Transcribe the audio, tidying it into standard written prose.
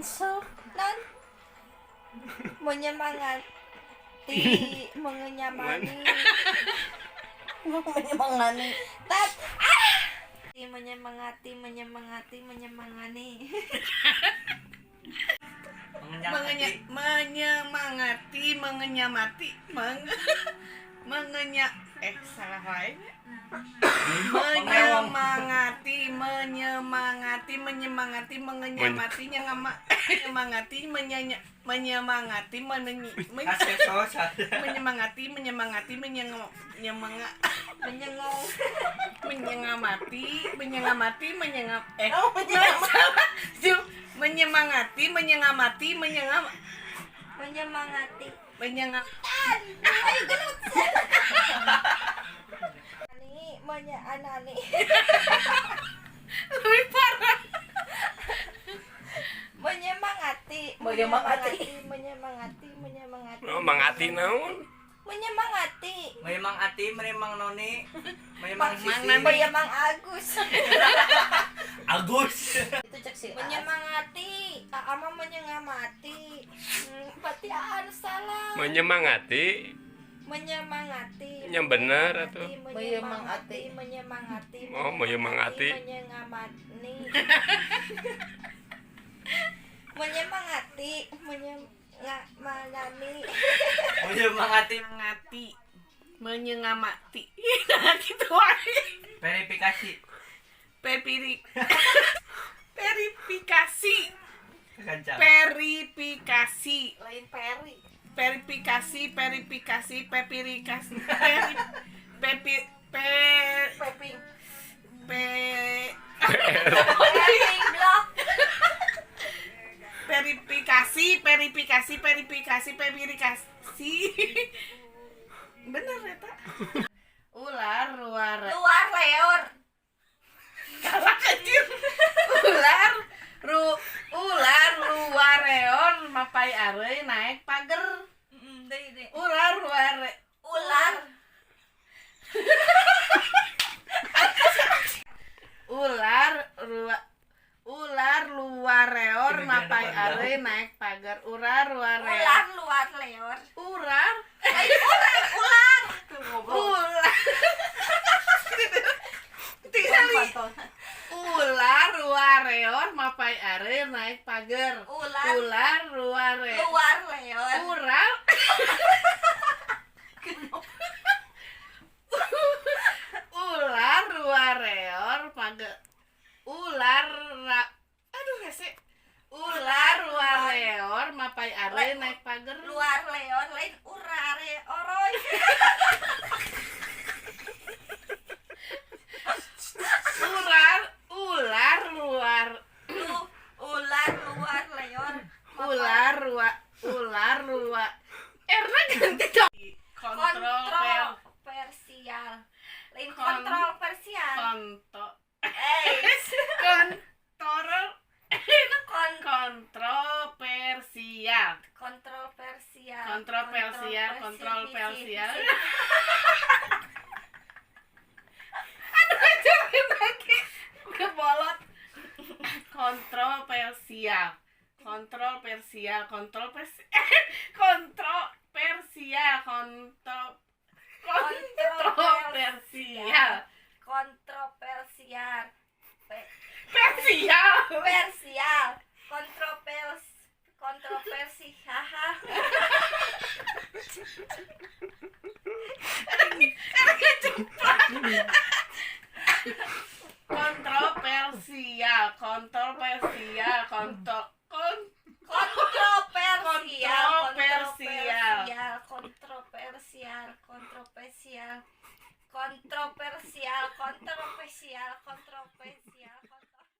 So, non menyemangati, mengenyamani, menyemangani. tat, menyemangati, menyemangani. Menyenyamati, salah lain. Menyemangati, menyenyamati, Ayo genut. Anani. Lebih parah. Menyemangati. Oh, mangati naon? Menyemangati. Memang noni. Memang sisi. Menyemang Agus. Agus. Itu cek si menyemangati. Ama menyengamati. Berarti anu salah. Menyemangati. Yang benar atau? Menyemangati. Oh, menyemangati. Menyemangati. Menyengamati. Nah, gitu wae. Verifikasi. Verifikasi. Kencang. Verifikasi. Lain peri. Verifikasi. Peping. Verifikasi. Bener ya, tak? Luar Leor. galak anjir. Ular luar reor mapai areuy naek pager. Ular luar reor mapai areuy naek pager. Ular luar leor. Ular. Tinggali. Ular luar reor mapai areuy naek pager. Ular luar reor. Luar leor. Ural. Ular luar reor pager. Aduh hese. Ular luar reor mapai areuy naek pager. Luar leor lain urare oroy. Ular luar. Erna ganti dong. Kontroversial. Lain kontroversial. Kontroversial. Aduh, jangan lagi. Kebolot. Kontroversial. Kontroversi. Haha. Kontroversial.